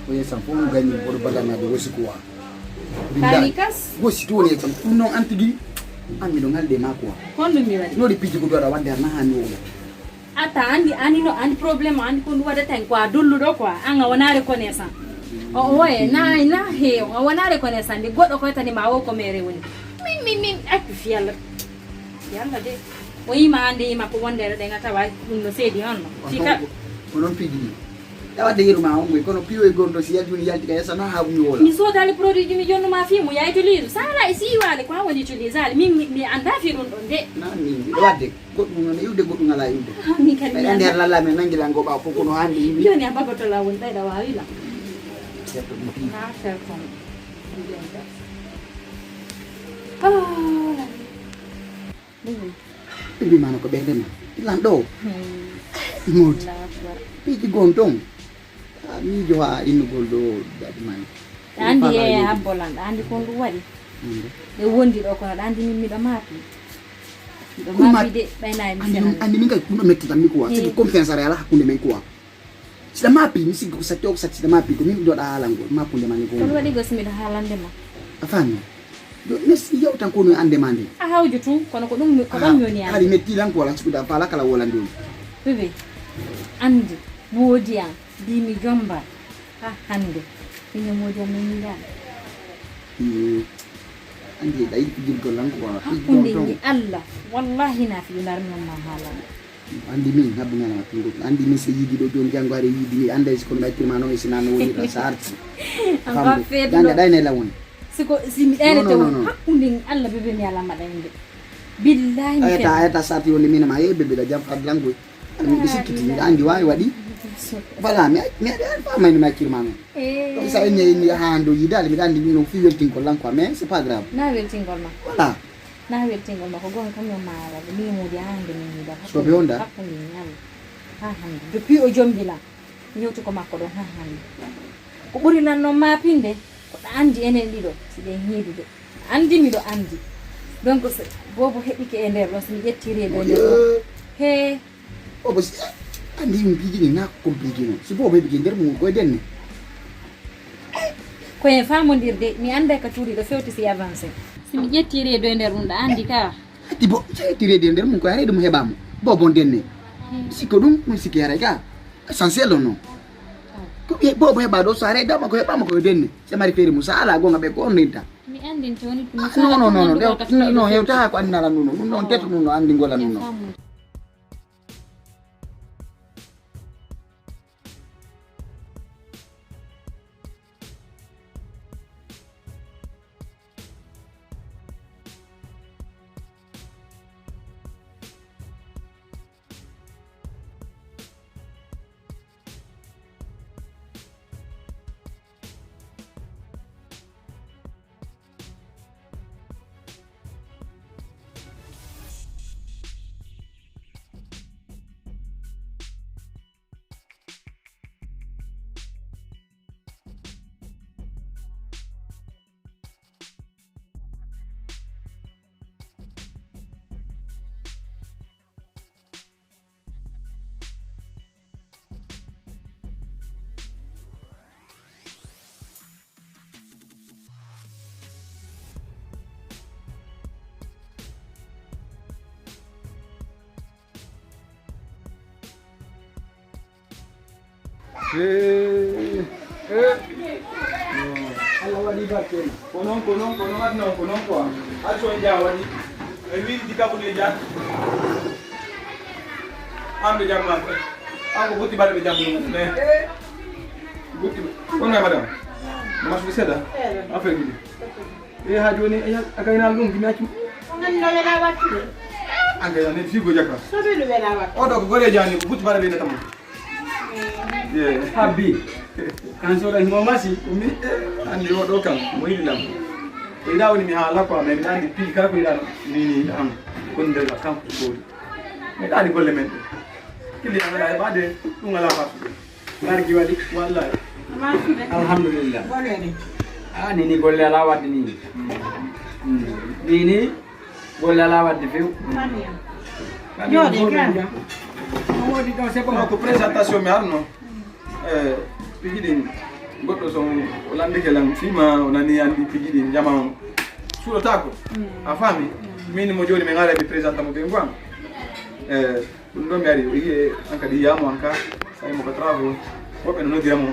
Oye sampo gani ko bagana do wosikuwa. Kalikas? Wosi to ne tam kuno antigi ami do ngalde makwa. Kondo mi wadi. No di piji ko do wande na hani wala. Ata andi no andi problem andi ko wada tan kwa dullu do kwa anga wana reconnaissance. O oye na he wana reconnaissance di godo ko tani ma wo ko mere woni. Min ak fiala. Yalla de. Oyi ma andi ma ko wonde de ngata wa no sedi on. Fika Kono piji. Dawa de yiru ma ongo kono piwo e gondo si yalti yalti ka yasa na habu wala. Mi so dali produit mi jonno ma fi mu ya utilize. Sala isi wale kwa woni utilize ali mi anda fi don de. Na mi wadde goddu non yude goddu ngala yude. Mi kan Be nder lalla men nangila ngo ba fo kono handi yimbi. Joni ababa to lawol da wawila. Certo mo fi. Na telefon. Ah. Bibi mana ko be dem. Ilan do. Mut. Piji gontong. Mi jowa inu goldo dadi man. Andi e abbolan andi ko ndu wadi. E wondi do kono andi min mi do mapi. Do mapi de bayna mi sen. Andi min kay kuno metti tan mi ko wa. Sidi confiance ara hakunde men ko wa. Sida mapi mi sigo sa tok sa sida mapi ko min do da halango mapunde man ko. Ko wadi go simi do halande ma. Afani. Do nesi yow tan ko no ande mande. A hawju tu kono ko dum ko dum yoni ali metti lan ko la sikuda fala kala wala ndum. Bebe. Andi modiya dimi jomba ha hande ina modiya min da andi dai pijil ko lan ko kunde Allah wallahi na fi nar min ma hala andi min habbu ngana pingo andi min se yidi do jon jangare yidi ande ko ngati ma no sinano woni da sarti anga fedo danga dai ne lawon siko simi ene to kunde Allah bebe mi ala madande billahi ayata sarti woni min ma bebe da jam fad lango mi sikiti andi wawi wadi voilà mais pas mais ma kirmano comme ça ni hando yidal mi dandi mi no fi weltin ko lanko mais c'est pas grave na weltin ko ma voilà na weltin ko ma ko gon kam ma la mi mo di hande ni da so be onda ha hande depuis o jombila nyoti ko makko don ha hande ko buri nan no ma pinde ko andi enen dido si de hidu de andi mi do andi donc bobo hebike e nder lo mi jettiri e nder he o bo andi mi bigi na compliqué no si bo be bigi nder mo ko denne ko en famondirde mi anda ka tuuri do fewti si avancer si mi jettiri do nder dum da andi ka ti bo jettiri de nder mo ko are dum hebam bo bon denne si ko dum mo si kere ga essentiel no ko be bo heba do sare da ma ko hebam ko denne se mari fere musa ala go ngabe ko onita mi andi toni no hewta ko andina la nuno non tetu nuno andi ngola nuno Allah wadi bakke konon adno konon ko also ja wadi e wi di kabule ja ambe jamma ako buti barbe jammu ne buti on na madam mas bi seda affaire bi e ha joni aka ina lum bi naki ngan no wela watti anga ya ne fi go jakka so be wela watti o do ko gore jani buti barbe ne tam Habi kan so da himo masi mi andi o do kan mo yilam e dawni mi hala ko me andi pi ka ko ila ni am kon de kam ko me dani golle men kili ala bade dum ala fa ngar gi wadi wallahi alhamdulillah bone ni ni golle ala wadde ni golle ala wadde few maniya yo de kan mo wodi do c'est bon ko présentation mi arno pigi den goɗɗo so o landike lam fima o nani andi piji ɗi jama on suuɗotako a faami min mo joni min ara ɓe présentant mo ɓe goam ɗum ɗo mi ari o yi an kadi yiyamo an ka sa mo ko travaux woɓɓe no noddiramo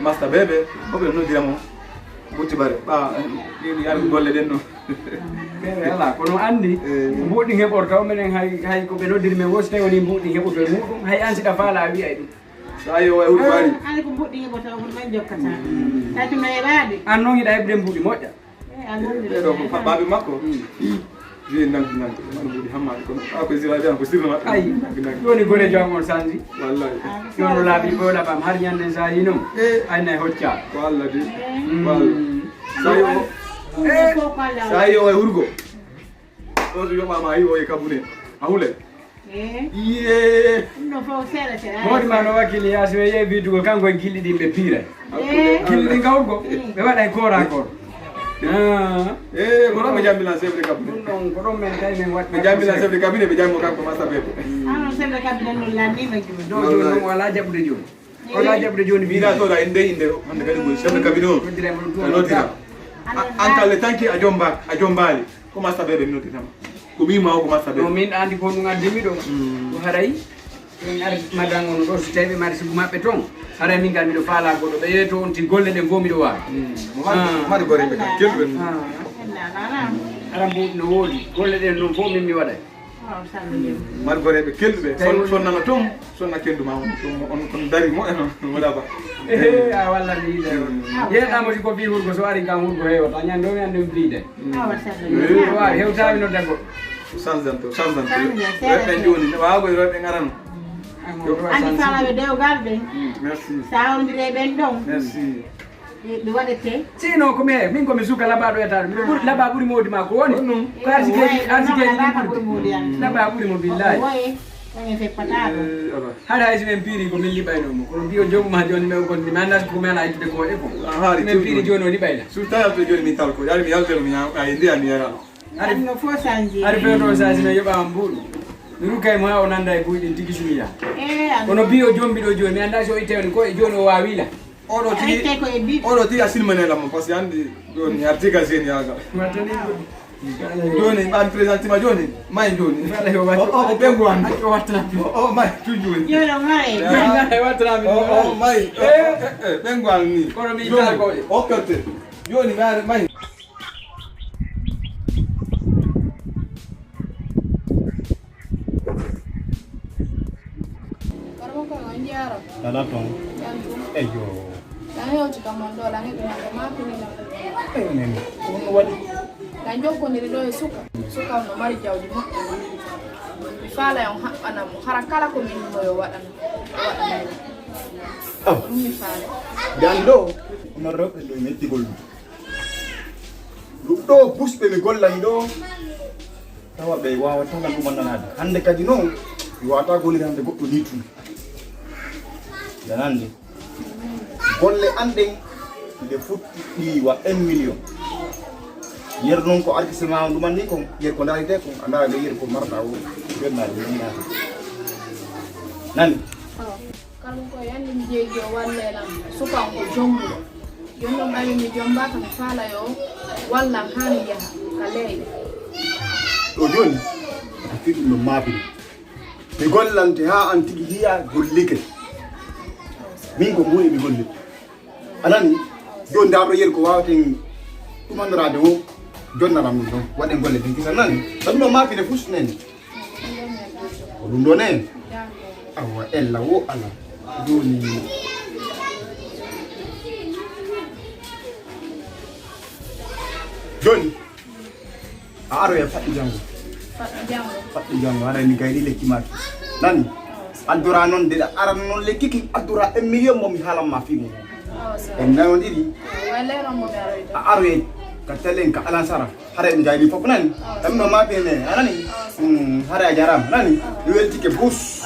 masta bebe woɓɓe no noddiramo butti bare ɓa ɗin yarmi golle ɗen ɗo ala kono andi mbuɗi heɓorta o minen hay ko ɓe noddiri men wosi tawi woni mbuɗi heɓoto e muɗum hay an siɗa faala a wiyay ɗum sa yo e wuri wari ani ko mbuɗi heɓota ko man jokkata tati no heɓade an noon hiɗa heɓde mbuɗi moƴƴa ɓeɗo ko baɓe makko wi nanki nanki man mbuɗi hammade kono ko siraɓe an ko sirno maɓɓe ay joni gole jom on sanji wallahi jono laaɓi ɓo laɓam har ñanden sa yi noon aynayi hocca ko Allah de sa yo e wurgo on so yomama yi o e kabune a hule iye no fo seeɗa seeɗa mawɗi ma no wakkili yaasi o yeeyi widugo kanko e gilɗi ɗin ɓe piira gilɗi ɗin kawrugo ɓe waɗa e korakor ko ɗon ɓe jambilan chef de cabinet ɗum ɗon ko ɗon men tawi men waɗ ɓe jambilan chef de cabinet ɓe jammo kanko masta bebe ano seeɗa cabinet no landima joni ɗo joni ɗum wala jaɓude joni wala jaɓude joni mbiɗa toɗa en nde inde hande kadi ko chef de cabinet o noddirema ɗum a noddira an kalle tanki a jombali ko masta bebe mi nodditama ko mima o ko masta bebe no min andi ko ɗum addimi ɗo ko haray en ar madan on ɗo so tawi ɓe mari sibu maɓɓe toon haray min gal miɗo faala goɗɗo ɓe yeeto on ti golle ɗe fo miɗo wawi mari goreɓe kam kelɓe ara mbuɗi no woodi golle ɗen ɗon fof min mi waɗay mari goreɓe kelɓe sonnano toon sonna kenduma on kono dari mo eno waɗa ba a wallani yiide yeeɗamo si ko fi hurgo so ari kam hurgo hewata ñande o ñande mi biide wawi hewtami nodda goɗɗo changeante rewɓe joni wawa koye rewɓe garano andi falaɓe dewgal ɓe merci sa ondire ɓen ɗon merci ɓe waɗete sino komi he min komi suka laɓaɗo etade mbiɗa ɓuuri laɓa ɓuuri mawdi ma ko woni ko arsikeji ɗi laɓa ɓuuri mo billahi oye feppataɗo haɗa hayso min piiri komin liɓaynomo kono mbiyo jomuma joni min gondi mi anndas ko min ala ittude koɗe ko min piiri joni o liɓayla surtout joni min tal ko yari mi yalteno mi ndiya mi yara no fo sanji ari fewto sasi no yoɓama mbuɗo mi rukkay mo ha o nanda e buyɗin tigui simiya kono mbiyo jombiɗo joni mi annda so o ittewne ko e joni o wawila oɗo tigi a silmanelamo par ce que andi joni artiga sen yaga joni ɓami présentima joni may joni o ɓengu an o wattanami o may tu joni jono mare wattanami o may ɓengu an ni kono mi yittata koƴe okkerte joni may Dala tong. Eyo. Lange utika mondo lange kumanga mapi ni na. Nene. Uno wadi. Lanjo ko ni do suka. Suka no mari jawdi mo. Fala yon hapana mo harakala ko min moyo wadana. Oh. Mi fala. Dando. Una rope do metti gol. Do pusbe mi gollan do. Tawa be wawa tangal ko manana. Hande kadi no. Wata golli hande goddo nitu. Yanande golle anden nde fuɗɗi wa 1 million yer non ko artisement ɗum andi ko yer ko darite ko andara ɓe yer ko marɗa o ɓennade ñaata nani Kalu ko yandi mi jeejo wallela suka ko jommuɗo jonno ɓawi mi jombaka mi fala yo walla hani yaha ka leyɗe ɗo joni a fiɗɗum no maabiri mi gollante ha an tigi hiya gollike min ko mbuni mi golli anani joni darɗo yer ko wawaten ɗumannorade o jonnaram ɗum ɗon waɗen golle ten kisa nani ɗum ɗo mafide fus nene ko ɗum ɗo nen awa ella wo ala joni joni a aroye faɗɗi janggo faɗɗi janggo aɗa mi gayɗi lekki maki nani addora noon nde aran noon lekki ki addora 1 million momi haalanma fimo en nayon ɗiɗi a aroye ka tellen ka alansara hara en gayɗi fof nani ɗamno mapene anani hara a jarama nani mi weltike bus